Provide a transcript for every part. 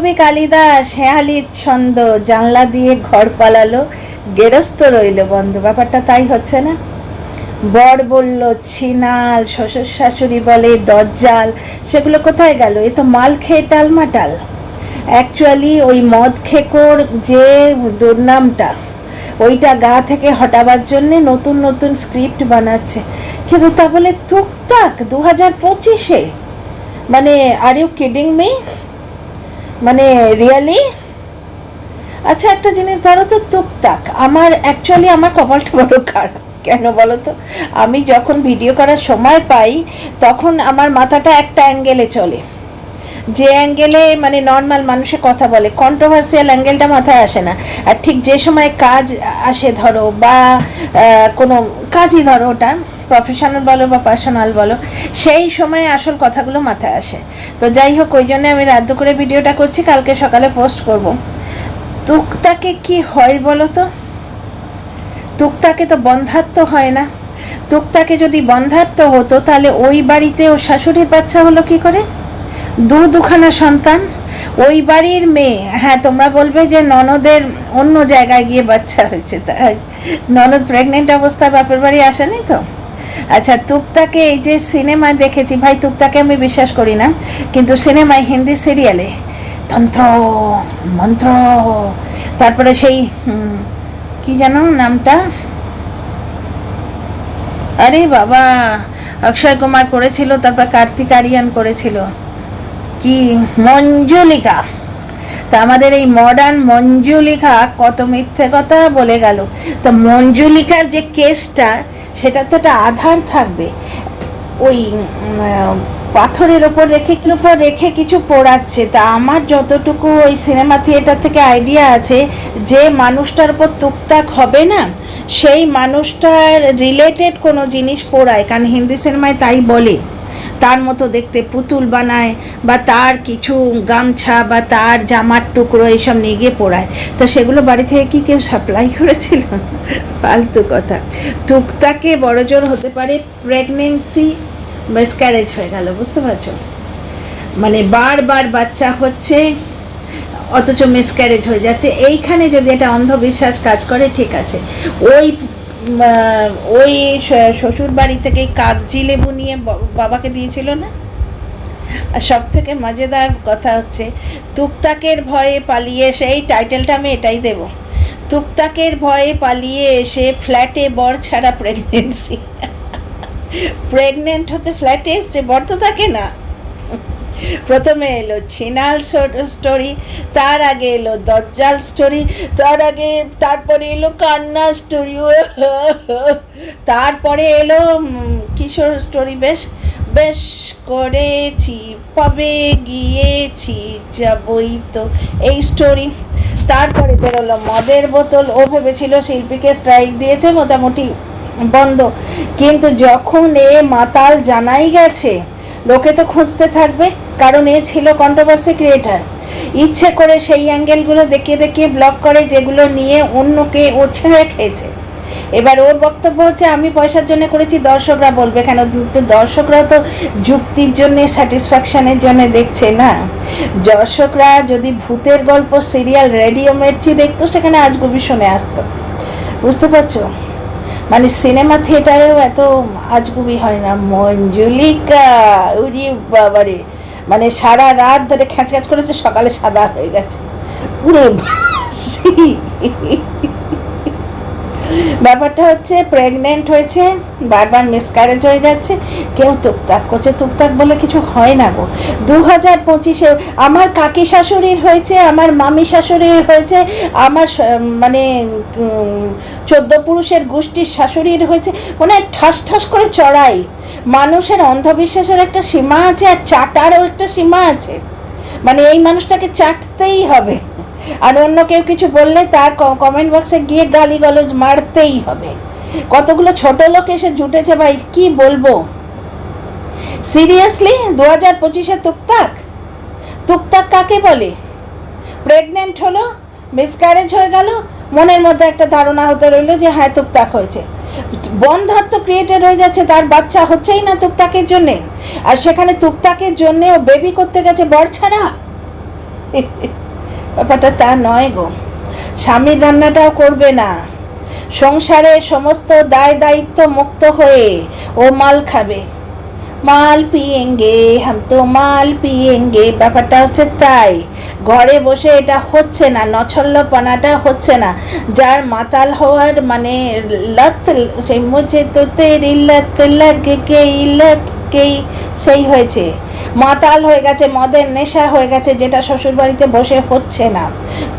কবি কালিদাস হেঁয়ালির ছন্দ, জানলা দিয়ে ঘর পালালো, গেরস্ত রইল বন্ধ। ব্যাপারটা তাই হচ্ছে না? বর বলল ছিনাল, শ্বশুর শাশুড়ি বলে দজ্জাল, সেগুলো কোথায় গেল? এ তো মাল খেয়ে টালমাটাল। অ্যাকচুয়ালি ওই মদ খেকোর যে দুর্নামটা, ওইটা গা থেকে হটাবার জন্যে নতুন নতুন স্ক্রিপ্ট বানাচ্ছে। কিন্তু তা বলে টুকটাক 2025-এ? মানে আর ইউ কিডিং মি? মানে রিয়েলি? আচ্ছা একটা জিনিস ধরো তো, টুকটাক আমার অ্যাকচুয়ালি আমার কপালটা বড় খারাপ। কেন বলো তো? আমি যখন ভিডিও করার সময় পাই তখন আমার মাথাটা একটা অ্যাঙ্গেলে চলে, যে অ্যাঙ্গেলে মানে নর্মাল মানুষে কথা বলে, কন্ট্রোভার্সিয়াল অ্যাঙ্গেলটা মাথায় আসে না। আর ঠিক যে সময় কাজ আসে ধরো, বা কোনো কাজই ধরো, ওটা প্রফেশনাল বলো বা পার্সোনাল বলো, সেই সময় আসল কথাগুলো মাথায় আসে। তো যাই হোক, ওই জন্য আমি রাত করে ভিডিওটা করছি, কালকে সকালে পোস্ট করব। টুকটাকে কি হয় বলো তো? টুকটাকে তো বন্ধাত্ম হয় না। টুকটাকে যদি বন্ধাত্ম হতো তাহলে ওই বাড়িতে ওর শাশুড়ির বাচ্চা হলো কি করে? দুখানা সন্তান, ওই বাড়ির মেয়ে। হ্যাঁ, তোমরা বলবে যে ননদের অন্য জায়গায় গিয়ে বাচ্চা হয়েছে, তাই ননদ প্রেগনেন্ট অবস্থায় বাপের বাড়ি আসেনি তো। আচ্ছা, টুকটাকে এই যে সিনেমায় দেখেছি, ভাই টুকটাকে আমি বিশ্বাস করি না, কিন্তু সিনেমায় হিন্দি সিরিয়ালে তন্ত্র মন্ত্র, তারপরে সেই কি জানো নামটা, আরে বাবা, অক্ষয় কুমার করেছিল, তারপর কার্তিক আরিয়ান করেছিল, কি মঞ্জুলিকা। তা আমাদের এই মডার্ন মঞ্জুলিকা কত মিথ্যে কথা বলে গেল। তো মঞ্জুলিকার যে কেসটা, সেটা তো একটা আধার থাকবে। ওই পাথরের ওপর রেখে কিছু পোড়াচ্ছে। তা আমার যতটুকু ওই সিনেমা থিয়েটার থেকে আইডিয়া আছে, যে মানুষটার উপর টুকটাক হবে না, সেই মানুষটার রিলেটেড কোনো জিনিস পোড়ায়। কারণ হিন্দি সিনেমায় তাই বলে, তার মতো দেখতে পুতুল বানায়, বা তার কিছু গামছা বা তার জামার টুকরো এইসব নিয়ে গিয়ে পোড়ায়। তো সেগুলো বাড়ি থেকে কি কেউ সাপ্লাই করেছিল? ফালতু কথা। টুকটাকে বড়জোর হতে পারে প্রেগনেন্সি মিসক্যারেজ হয়ে গেল, বুঝতে পারছো? মানে বারবার বাচ্চা হচ্ছে অথচ মিসক্যারেজ হয়ে যাচ্ছে। এইখানে যদি একটা অন্ধবিশ্বাস কাজ করে, ঠিক আছে। ওই ওই শ্বশুর বাড়ি থেকে কাগজি লেবু নিয়ে বাবাকে দিয়েছিল না। আর সব থেকে মজাদার কথা হচ্ছে, টুকটাকের ভয়ে পালিয়ে এসে, এই টাইটেলটা আমি এটাই দেব, টুকটাকের ভয়ে পালিয়ে এসে ফ্ল্যাটে বর ছাড়া প্রেগনেন্সি। প্রেগনেন্ট হতে ফ্ল্যাটে এসছে, বর তো থাকে না। প্রথমে এলো ছিনাল স্টোরি, তার আগে এলো দজ্জাল স্টোরি, তারপরে এলো কান্না স্টোরি, তারপরে এলো কিশোর স্টোরি, বেশ করেছি পাবে গিয়েছি যাবই তো, এই স্টোরি। তারপরে বেরোলো মদের বোতল। ও ভেবেছিল শিল্পীকে স্ট্রাইক দিয়েছে, মোটামুটি বন্ধ। কিন্তু যখন এ মাতাল জানাই গেছে, লোকে তো খুঁজতে থাকবে, কারণ এ ছিল কন্ট্রোভার্সি ক্রিয়েটার। ইচ্ছে করে সেই অ্যাঙ্গেলগুলো দেখিয়ে ব্লক করে, যেগুলো নিয়ে অন্যকে ও ছেড়ে খেয়েছে। এবার ওর বক্তব্য হচ্ছে আমি পয়সার জন্য করেছি, দর্শকরা বলবে কেন? দর্শকরা তো যুক্তির জন্য, স্যাটিসফ্যাকশনের জন্য দেখছে না। দর্শকরা যদি ভূতের গল্প সিরিয়াল রেডিও মির্চি দেখতো, সেখানে আজগুবি শুনে আসতো, বুঝতে পারছো? মানে সিনেমা থিয়েটারেও এত আজগুবি হয় না। মঞ্জুলিকা, উরি বাবারে, মানে সারা রাত ধরে খ্যাঁচ করেছে, সকালে সাদা হয়ে গেছে। উরে ব্যাপারটা হচ্ছে প্রেগনেন্ট হয়েছে, বারবার মিসক্যারেজ হয়ে যাচ্ছে, কেউ টুকটাক করছে। টুকটাক বলে কিছু হয় না গো। 2025-এ আমার কাকি শাশুড়ির হয়েছে, আমার মামি শাশুড়ির হয়েছে, আমার মানে 14 পুরুষের গোষ্ঠীর শাশুড়ির হয়েছে। মানে ঠাস করে চড়াই। মানুষের অন্ধবিশ্বাসের একটা সীমা আছে, আর চাটারও একটা সীমা আছে। মানে এই মানুষটাকে চাটতেই হবে, আর অন্য কেউ কিছু বললে তার কমেন্ট বক্সে গিয়ে গালিগালাজ মারতেই হবে। কতগুলো ছোট লোক এসে জুটেছে ভাই, কি বলবো। সিরিয়াসলি 2025-এ টুকটাক কাকে বলে? প্রেগনেন্ট হলো, মিসক্যারেজ হয়ে গেল, মনের মধ্যে একটা ধারণা হতে রইল যে হ্যাঁ টুকটাক হয়েছে। বন্ধাত্ম ক্রিয়েটেড হয়ে যাচ্ছে, তার বাচ্চা হচ্ছেই না টুকটাকের জন্যে, আর সেখানে টুকটাকের জন্যে ও বেবি করতে গেছে বর ছাড়া। ব্যাপারটা তা নয় গো, স্বামীর রান্নাটাও করবে না, সংসারে সমস্ত দায় দায়িত্ব মুক্ত হয়ে ও মাল খাবে, মাল পিয়েঙ্গে হাম তো মাল পিয়েঙ্গে, ব্যাপারটা হচ্ছে তাই। ঘরে বসে এটা হচ্ছে না, নছল্যপনাটা হচ্ছে না। যার মাতাল হওয়ার মানে লত, সেই মুঝে তো তেরি লত লাগে গেই লত গেই, সেই হয়েছে, মাতাল হয়ে গেছে, মদের নেশা হয়ে গেছে, যেটা শ্বশুরবাড়িতে বসে হচ্ছে না,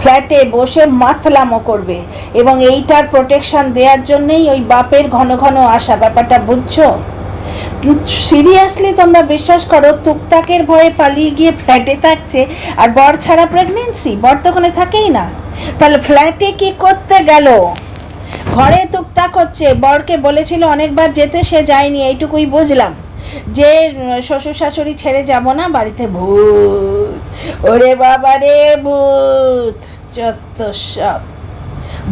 ফ্ল্যাটে বসে মাতলামো করবে। এবং এইটার প্রোটেকশন দেওয়ার জন্যই ওই বাপের ঘন ঘন আসা, ব্যাপারটা বুঝছো? সিরিয়াসলি তোমরা বিশ্বাস করো টুকটাকের ভয়ে পালিয়ে গিয়ে ফ্ল্যাটে থাকছে, আর বর ছাড়া প্রেগনেন্সি, বর তো ওখানে থাকেই না, তাহলে ফ্ল্যাটে কি করতে গেল? ঘরে টুকটাক হচ্ছে, বরকে বলেছিল অনেকবার যেতে, সে যায়নি, এইটুকুই বুঝলাম যে শ্বশুর শাশুড়ি ছেড়ে যাব না, বাড়িতে ভূত, ওরে বাবা রে ভূত, যত সব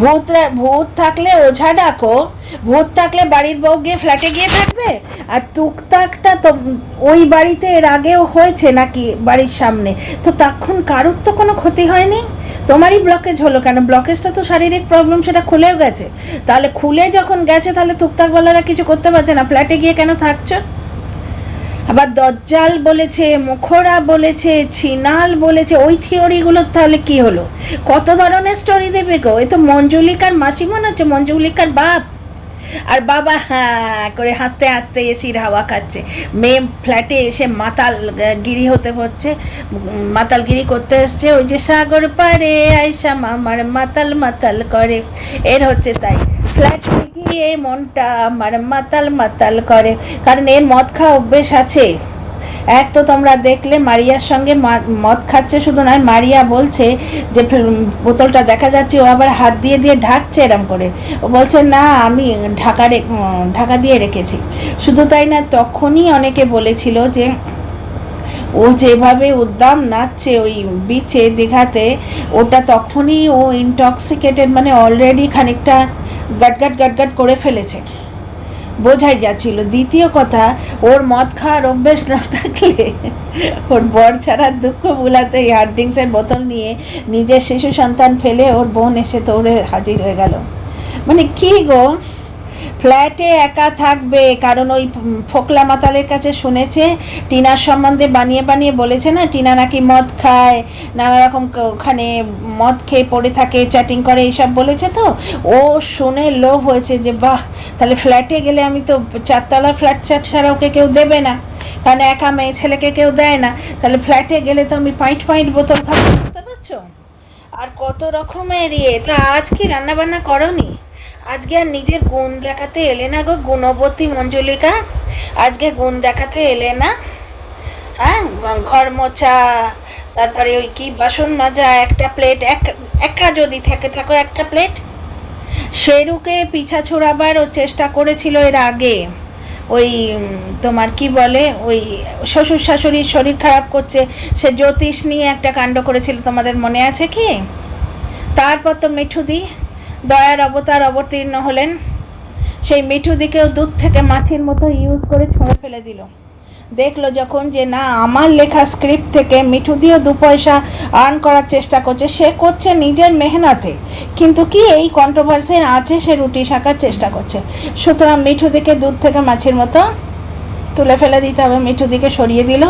ভূত। ভূত থাকলে ওঝা ডাকো, ভূত থাকলে বাড়ির বউ গিয়ে ফ্ল্যাটে গিয়ে থাকবে। আর টুকটাকটা তো ওই বাড়িতে এর আগেও হয়েছে নাকি বাড়ির সামনে, তো তখন কারোর তো কোনো ক্ষতি হয়নি, তোমারই ব্লকেজ হলো কেন? ব্লকেজটা তো শারীরিক প্রবলেম, সেটা খুলেও গেছে, তাহলে খুলে যখন গেছে তাহলে টুকটাকওয়ালারা কিছু করতে পারছে না, ফ্ল্যাটে গিয়ে কেন থাকছো? আবার দজ্জাল বলেছে, মুখরা বলেছে, ছিনাল বলেছে, ওই থিওরিগুলোর তাহলে কি হলো? কত ধরনের স্টোরি দেবে গো, এ তো মঞ্জুলিকার মাসি মনে হচ্ছে, মঞ্জুলিকার বাপ। আর বাবা হ্যাঁ করে হাসতে হাসতে এসির হাওয়া খাচ্ছে, মেয়ে ফ্ল্যাটে এসে মাতাল গিরি হতে হচ্ছে, মাতালগিরি করতে এসছে, ওই যে সাগর পারে আয়সা মামার মাতাল মাতাল করে, এর হচ্ছে তাই, ফ্ল্যাটে গিয়ে মনটা আমার মাতাল মাতাল করে, কারণ এর মদ খাওয়া অভ্যেস আছে। এক তো তোমরা দেখলে মারিয়ার সঙ্গে মদ খাচ্ছে, শুধু নয় মারিয়া বলছে যে বোতলটা দেখা যাচ্ছে, ও আবার হাত দিয়ে দিয়ে ঢাকছে এরম করে, ও বলছে না আমি ঢাকা দিয়ে রেখেছি। শুধু তাই না, তখনই অনেকে বলেছিল যে ও যেভাবে উদ্দাম নাচছে ওই বিচে দীঘাতে, ওটা তখনই ও ইনটক্সিকেটেড, মানে অলরেডি খানিকটা গাটগাট গাটগাট করে ফেলেছে, বোঝাই যাচ্ছিল। দ্বিতীয় কথা, ওর মদ খাওয়ার অভ্যেস না থাকলে ওর বর ছাড়ার দুঃখ ভুলাতে এই হার্ড ড্রিঙ্কসের বোতল নিয়ে নিজের শিশু সন্তান ফেলে ওর বোন এসে দৌড়ে হাজির হয়ে গেল। মানে কি গো, ফ্ল্যাটে একা থাকবে, কারণ ওই ফোকলা মাতালের কাছে শুনেছে টিনার সম্বন্ধে বানিয়ে বানিয়ে বলেছে না, টিনা নাকি মদ খায়, নানা রকম ওখানে মদ খেয়ে পড়ে থাকে, চ্যাটিং করে, এইসব বলেছে। তো ও শুনে লোভ হয়েছে যে বাহ, তাহলে ফ্ল্যাটে গেলে, আমি তো 4তলা ফ্ল্যাট ছাড়া ওকে কেউ দেবে না, কারণ একা মেয়ে ছেলেকে কেউ দেয় না, তাহলে ফ্ল্যাটে গেলে তো আমি পাইট বোতল খাবো, বুঝতে পারছো? আর কত রকমের ইয়ে। তা আজ কি রান্নাবান্না করোনি? আজকে আর নিজের গুণ দেখাতে এলে না গো, গুণবতী মঞ্জুলিকা, আজকে গুণ দেখাতে এলে না? হ্যাঁ, ঘর মোছা, তারপরে ওই কি বাসন মাজা, একটা প্লেট, একা যদি থাকো একটা প্লেট। শেরুকে পিছা ছোড়াবার ও চেষ্টা করেছিল এর আগে, ওই তোমার কি বলে, ওই শ্বশুর শাশুড়ির শরীর খারাপ করছে, সে জ্যোতিষ নিয়ে একটা কাণ্ড করেছিল, তোমাদের মনে আছে কি? তারপর তো মিঠুদি দয়ার অবতার অবতীর্ণ হলেন, সেই মিঠুদিকেও দুধ থেকে মাছির মতো ইউজ করে ছুঁড়ে ফেলে দিল। দেখলো যখন যে না, আমার লেখা স্ক্রিপ্ট থেকে মিঠুদিও 2 পয়সা আর্ন করার চেষ্টা করছে, সে করছে নিজের মেহনতে, কিন্তু কি এই কন্ট্রোভার্সি আছে, সে রুটি শাকার চেষ্টা করছে। সুতরাং মিঠুদিকে দুধ থেকে মাছির মতো তুলে ফেলে দিতে হবে, মিঠুদিকে সরিয়ে দিল।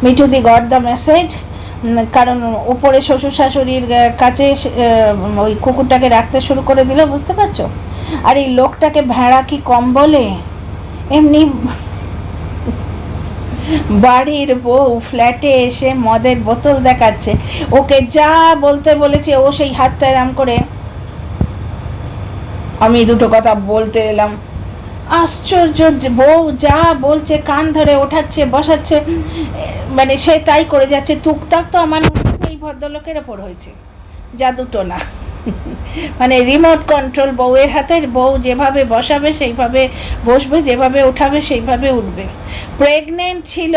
মিঠুদি গট দ্য মেসেজ, কারণ উপরে শ্বশুর শাশুড়ির কাছে ওই কুকুরটাকে রাখতে শুরু করে দিল, বুঝতে পারছো? আর এই লোকটাকে ভেড়া কি কম বলে? এমনি বাড়ির বউ ফ্ল্যাটে এসে মদের বোতল দেখাচ্ছে, ওকে যা বলতে বলেছে ও সেই হাতটা এরম করে, আমি 2টো কথা বলতে এলাম। আশ্চর্য, বউ যা বলছে কান ধরে ওঠাচ্ছে বসাচ্ছে, মানে সে তাই করে যাচ্ছে। টুকটাক তো আমার এই ভদ্রলোকের ওপর হয়েছে, যা 2টো না, মানে রিমোট কন্ট্রোল বউয়ের হাতে, বউ যেভাবে বসাবে সেইভাবে বসবে, যেভাবে উঠাবে সেইভাবে উঠবে। প্রেগনেন্ট ছিল,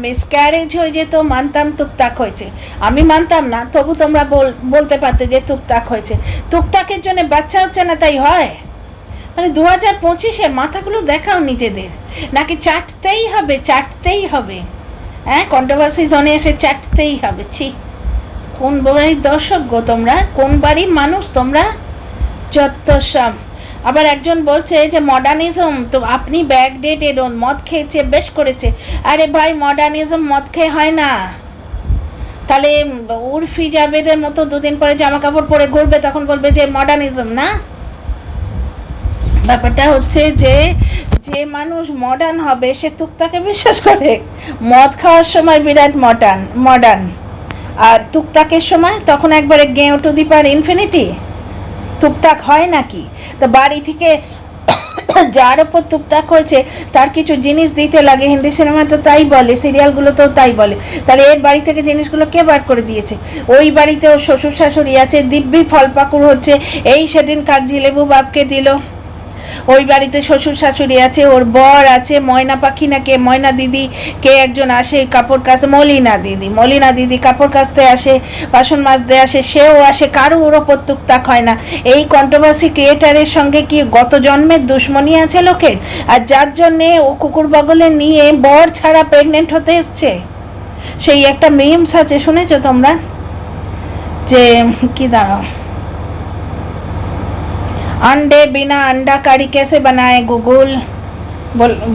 মিসক্যারেজ হয়ে যেত, মানতাম টুকটাক হয়েছে, আমি মানতাম না, তবু তোমরা বলতে পারতে যে টুকটাক হয়েছে। টুকটাকের জন্য বাচ্চা হচ্ছে না তাই হয়? মানে 2025-এ মাথাগুলো দেখাও নিজেদের, নাকি চাটতেই হবে? হ্যাঁ, কন্ট্রোভার্সি জনে এসে চাটতেই হবে, ছি, কোন বাড়ির দর্শক গো তোমরা, কোন বাড়ির মানুষ তোমরা? যত সব। আবার একজন বলছে যে মডার্নিজম, তো আপনি ব্যাকডেটেড, মদ খেয়েছে বেশ করেছে। আরে ভাই, মডার্নিজম মদ খেয়ে হয় না। তাহলে উর্ফি জাবেদের মতো দুদিন পরে জামা কাপড় পরে ঘুরবে, তখন বলবে যে মডার্নিজম না। ব্যাপারটা হচ্ছে যে যে মানুষ মডার্ন হবে সে তুকতাকে বিশ্বাস করে। মদ খাওয়ার সময় বিরাট মডার্ন, আর তুকতাকের সময় তখন একবারে গেঁও টু দি পার ইনফিনিটি। তুকতাক হয় নাকি? তো বাড়ি থেকে যার ওপর টুকটাক হয়েছে তার কিছু জিনিস দিতে লাগে। হিন্দি সিনেমা তো তাই বলে, সিরিয়ালগুলো তো তাই বলে। তাহলে এর বাড়ি থেকে জিনিসগুলো কে বার করে দিয়েছে? ওই বাড়িতে ওর শ্বশুর শাশুড়ি আছে, দিব্যি ফলপাকুড় হচ্ছে। এই সেদিন কাগজি লেবু বাপকে দিল। ওই বাড়িতে শ্বশুর শাশুড়ি আছে, ওর বর আছে, ময়না পাখি না কে, ময়না দিদি কে একজন আসে কাপড় কাচতে, মলিনা দিদি কাপড় কাচতে আসে, বাসন মাজতে আসে, সেও আসে। কারো ওর ওপর টুকটাক হয় না। এই কন্ট্রোভার্সি ক্রিয়েটারের সঙ্গে কি গত জন্মের দুশ্মনী আছে লোকের? আর যার জন্যে ও কুকুর বগলে নিয়ে বর ছাড়া প্রেগনেন্ট হতে এসছে। সেই একটা মিমস আছে, শুনেছো তোমরা? যে কি দাঁড়াও, अंडे बिना अंडा करी कैसे बनाए गूगल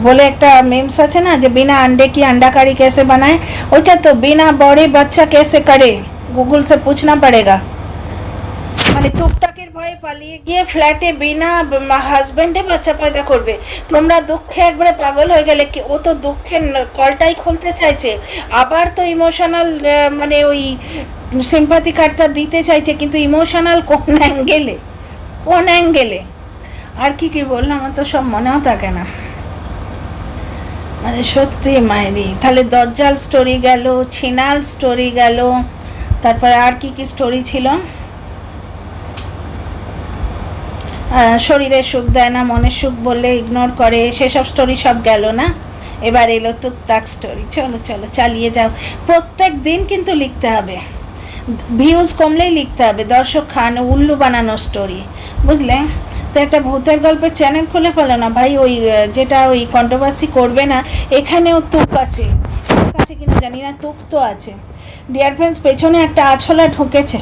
बोले एक मीम्स আছে না, যে बिना अंडे की अंडा करी कैसे बनाए, ওটা তো बिना बड़े बच्चा कैसे करे गूगल से पूछना पड़ेगा। মানে টুকটাকের ভয়ে পালিয়ে গিয়ে ফ্ল্যাটে বিনা হাজবেন্ডে বাচ্চা পয়দা করবে। তোমরা দুঃখে একবারে পাগল হয়ে গেলে। কি ও তো দুঃখের কলটাই খুলতে চাইছে, আবার তো ইমোশনাল মানে ওই সিম্পাথি কার্ডটা দিতে চাইছে, কিন্তু ইমোশনাল কোন অ্যাঙ্গেলে? আর কি বললাম, আমার তো সব মনেও থাকে না। মানে সত্যি মায়েরি। তাহলে দজ্জাল স্টোরি গেল, ছিনাল স্টোরি গেল, তারপরে আর কি স্টোরি ছিল? শরীরের সুখ দেয় না, মনের সুখ বললে ইগনোর করে, সেসব স্টোরি সব গেল না। এবার এলো টুকটাক স্টোরি। চলো চালিয়ে যাও। প্রত্যেক দিন কিন্তু লিখতে হবে, ভিউজ কমলেই লিখতে হবে। দর্শক খান উল্লু বানানো স্টোরি, বুঝলে? তো একটা ভূতের গল্পের চ্যানেল খুলে পেলো না ভাই, ওই যেটা ওই কন্ট্রোভার্সি করবে না। এখানেও তুক আছে কিনা জানি না, তুক তো আছে। ডিয়ার ফ্রেন্ডস, পেছনে একটা আছলা ঢুকেছে,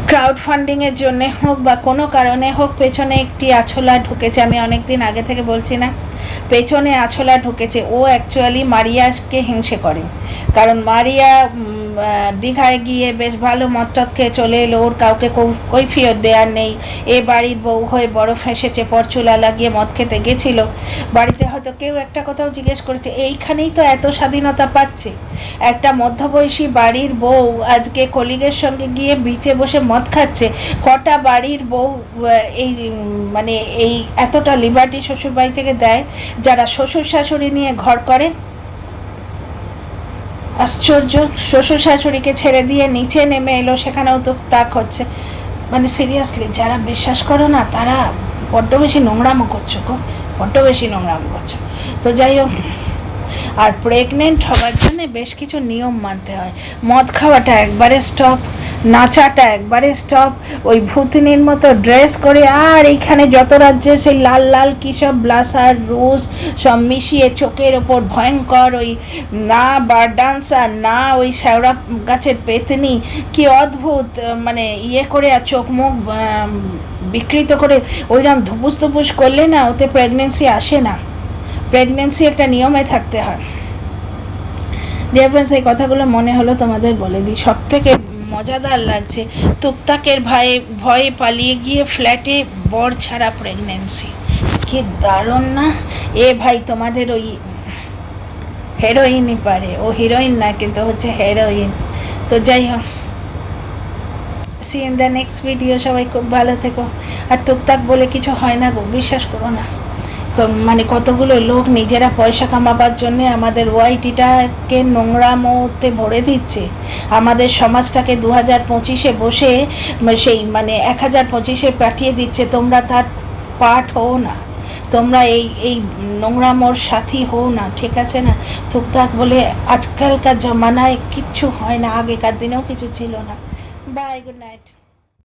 ক্রাউড ফান্ডিংয়ের জন্যে হোক বা কোনো কারণে হোক, পেছনে একটি আছলা ঢুকেছে। আমি অনেক দিন আগে থেকে বলছি না, পেছনে আছলা ঢুকেছে। ও অ্যাকচুয়ালি মারিয়াকে হিংসে করে, কারণ মারিয়া দীঘায় গিয়ে বেশ ভালো মদ খেয়ে চলে এলো, ওর কাউকে কৈফিয়ত দেওয়ার নেই। এ বাড়ির বউ হয়ে বড় ফেঁসেছে, পরচুলা লাগিয়ে মদ খেতে গেছিল। বাড়িতে হয়তো কেউ একটা কথাও জিজ্ঞেস করেছে। এইখানেই তো এত স্বাধীনতা পাচ্ছে। একটা মধ্যবয়সী বাড়ির বউ আজকে কলিগের সঙ্গে গিয়ে বিচে বসে মদ খাচ্ছে। কটা বাড়ির বউ এই মানে এই এতটা লিবার্টি শ্বশুরবাড়ি থেকে দেয়, যারা শ্বশুর শাশুড়ি নিয়ে ঘর করে? আশ্চর্য। শ্বশুর শাশুড়িকে ছেড়ে দিয়ে নিচে নেমে এলো, সেখানেও তো তাক হচ্ছে। মানে সিরিয়াসলি, যারা বিশ্বাস করো না তারা বড্ড বেশি নোংরামো করছো গো, বড্ড বেশি নোংরামো করছো। তো যাই হোক, আর প্রেগনেন্ট হওয়ার জন্য বেশ কিছু নিয়ম মানতে হয়। মদ খাওয়াটা একবারে স্টপ, নাচাটা একবারে স্টপ, ওই ভূতনির মতো ড্রেস করে, আর এইখানে যত রাজ্যে সেই লাল লাল কী সব ব্লাসার রুজ সব মিশিয়ে চোখের ওপর ভয়ঙ্কর ওই না বার ডান্সার, না ওই শ্যাওড়া গাছের পেতনি, কি অদ্ভুত মানে ইয়ে করে, আর চোখ মুখ বিকৃত করে ওইরকম ধুপুস করলে না, ওতে প্রেগনেন্সি আসে না। প্রেগনেন্সি একটা নিয়মে থাকতে হয়। ডিয়ার ফ্রেন্ডস, এই কথাগুলো মনে হলো তোমাদের বলে দিই। সব থেকে মজাদার লাগছে, টুকটাকের ভয়ে পালিয়ে গিয়ে ফ্ল্যাটে বর ছাড়া প্রেগনেন্সি। কি দারুণ না? এ ভাই, তোমাদের ওই হেরোইনই পারে। ও হিরোইন না, কিন্তু হচ্ছে হেরোইন। তো যাই হোক, see in the next video. সবাই খুব ভালো থেকো। আর টুকটাক বলে কিছু হয় না গো, বিশ্বাস করো না। মানে কতগুলো লোক নিজেরা পয়সা কামাবার জন্যে আমাদের ওয়াইটিটাকে নোংরামোতে ভরে দিচ্ছে। আমাদের সমাজটাকে 2025-এ বসে সেই মানে 1025-এ পাঠিয়ে দিচ্ছে। তোমরা তার পার্ট হও না, তোমরা এই নোংরামোর সাথী হও না, ঠিক আছে না? টুকটাক বলে আজকালকার জমানায় কিচ্ছু হয় না, আগেকার দিনেও কিছু ছিল না। Bye, good night.